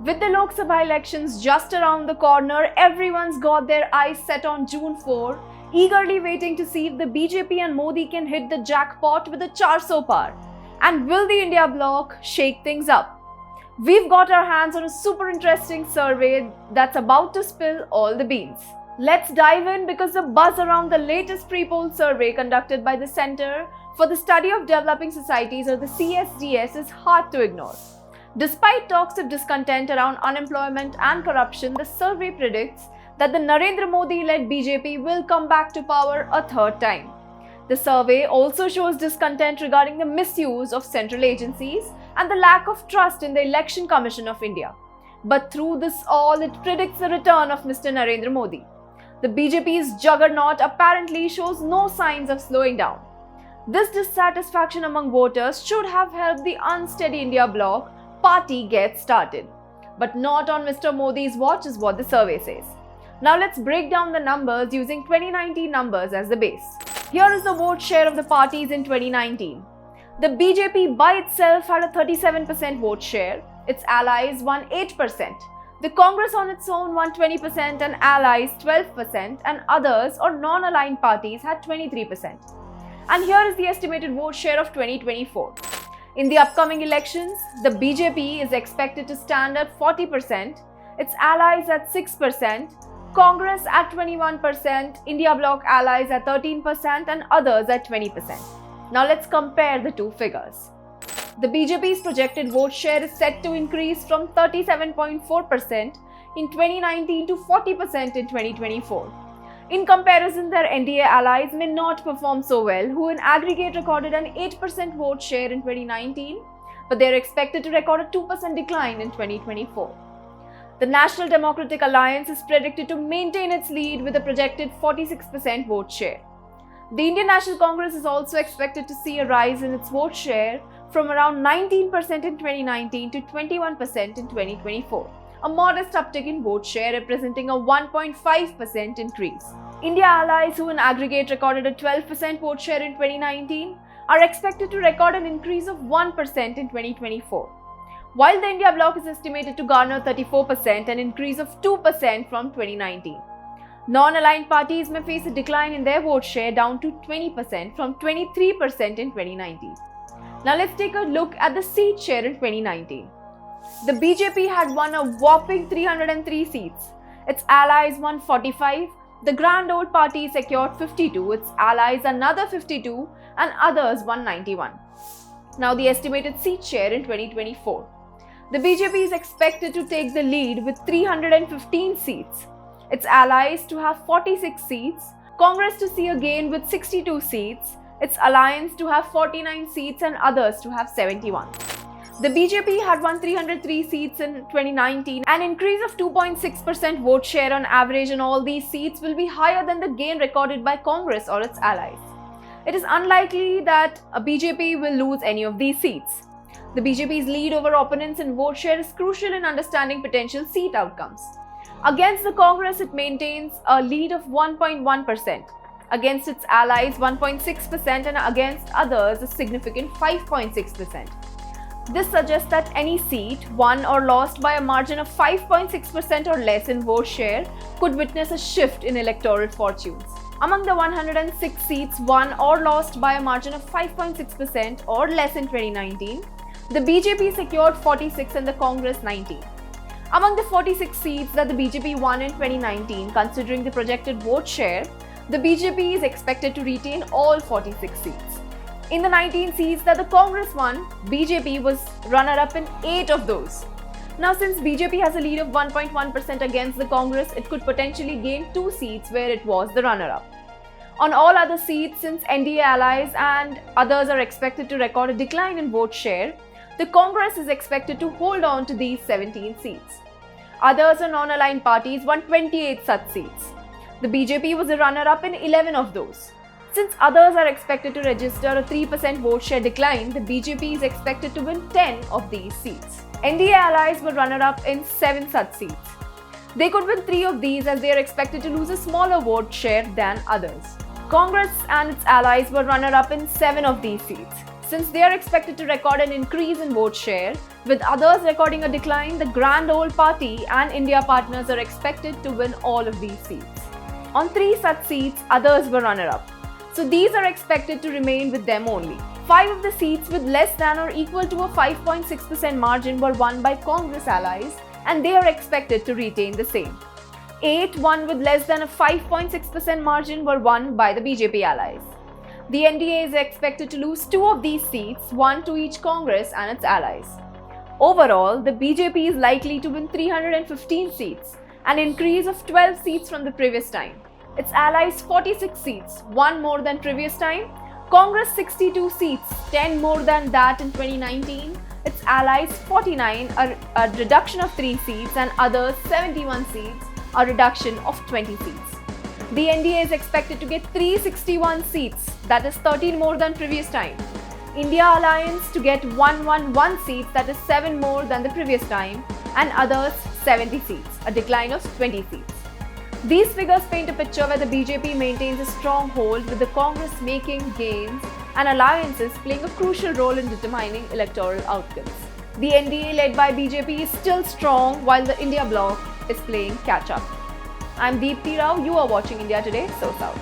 With the Lok Sabha elections just around the corner, everyone's got their eyes set on June 4, eagerly waiting to see if the BJP and Modi can hit the jackpot with a 400 par. And will the India bloc shake things up? We've got our hands on a super interesting survey that's about to spill all the beans. Let's dive in because the buzz around the latest pre-poll survey conducted by the Center for the Study of Developing Societies, or the CSDS, is hard to ignore. Despite talks of discontent around unemployment and corruption, the survey predicts that the Narendra Modi-led BJP will come back to power a third time. The survey also shows discontent regarding the misuse of central agencies and the lack of trust in the Election Commission of India. But through this all, it predicts the return of Mr. Narendra Modi. The BJP's juggernaut apparently shows no signs of slowing down. This dissatisfaction among voters should have helped the unsteady India bloc party get started. But not on Mr. Modi's watch is what the survey says. Now let's break down the numbers using 2019 numbers as the base. Here is the vote share of the parties in 2019. The BJP by itself had a 37% vote share. Its allies won 8%. The Congress on its own won 20% and allies 12%, and others or non-aligned parties had 23%. And here is the estimated vote share of 2024. In the upcoming elections, the BJP is expected to stand at 40%, its allies at 6%, Congress at 21%, India bloc allies at 13%, and others at 20%. Now let's compare the two figures. The BJP's projected vote share is set to increase from 37.4% in 2019 to 40% in 2024. In comparison, their NDA allies may not perform so well, who in aggregate recorded an 8% vote share in 2019, but they are expected to record a 2% decline in 2024. The National Democratic Alliance is predicted to maintain its lead with a projected 46% vote share. The Indian National Congress is also expected to see a rise in its vote share from around 19% in 2019 to 21% in 2024. A modest uptick in vote share representing a 1.5% increase. India allies, who in aggregate recorded a 12% vote share in 2019, are expected to record an increase of 1% in 2024. While the India bloc is estimated to garner 34%, an increase of 2% from 2019. Non-aligned parties may face a decline in their vote share down to 20% from 23% in 2019. Now let's take a look at the seat share in 2019. The BJP had won a whopping 303 seats. Its allies won 45. The Grand Old Party secured 52. Its allies another 52, and others won 91. Now the estimated seat share in 2024. The BJP is expected to take the lead with 315 seats. Its allies to have 46 seats. Congress to see a gain with 62 seats. Its alliance to have 49 seats, and others to have 71. The BJP had won 303 seats in 2019. An increase of 2.6% vote share on average in all these seats will be higher than the gain recorded by Congress or its allies. It is unlikely that a BJP will lose any of these seats. The BJP's lead over opponents in vote share is crucial in understanding potential seat outcomes. Against the Congress, it maintains a lead of 1.1%. Against its allies, 1.6%, and against others, a significant 5.6%. This suggests that any seat won or lost by a margin of 5.6% or less in vote share could witness a shift in electoral fortunes. Among the 106 seats won or lost by a margin of 5.6% or less in 2019, the BJP secured 46 and the Congress 19. Among the 46 seats that the BJP won in 2019, considering the projected vote share, the BJP is expected to retain all 46 seats. In the 19 seats that the Congress won, BJP was runner-up in 8 of those. Now, since BJP has a lead of 1.1% against the Congress, it could potentially gain 2 seats where it was the runner-up. On all other seats, since NDA allies and others are expected to record a decline in vote share, the Congress is expected to hold on to these 17 seats. Others or non-aligned parties won 28 such seats. The BJP was a runner-up in 11 of those. Since others are expected to register a 3% vote share decline, the BJP is expected to win 10 of these seats. NDA allies were runner-up in 7 such seats. They could win 3 of these as they are expected to lose a smaller vote share than others. Congress and its allies were runner-up in 7 of these seats. since they are expected to record an increase in vote share, with others recording a decline. The Grand Old Party and India Partners are expected to win all of these seats. On 3 such seats, others were runner-up, so these are expected to remain with them only. 5 of the seats with less than or equal to a 5.6% margin were won by Congress allies, and they are expected to retain the same. 8 won with less than a 5.6% margin were won by the BJP allies. The NDA is expected to lose 2 of these seats, 1 to each Congress and its allies. Overall, the BJP is likely to win 315 seats, an increase of 12 seats from the previous time. Its allies 46 seats, 1 more than previous time. Congress 62 seats, 10 more than that in 2019. Its allies 49, a reduction of 3 seats, and others 71 seats, a reduction of 20 seats. The NDA is expected to get 361 seats, that is 13 more than previous time. India Alliance to get 111 seats, that is 7 more than the previous time, and others 70 seats, a decline of 20 seats. These figures paint a picture where the BJP maintains a strong hold, with the Congress making gains and alliances playing a crucial role in determining electoral outcomes. The NDA led by BJP is still strong, while the India bloc is playing catch-up. I'm Deepthi Rao. You are watching India Today, so South.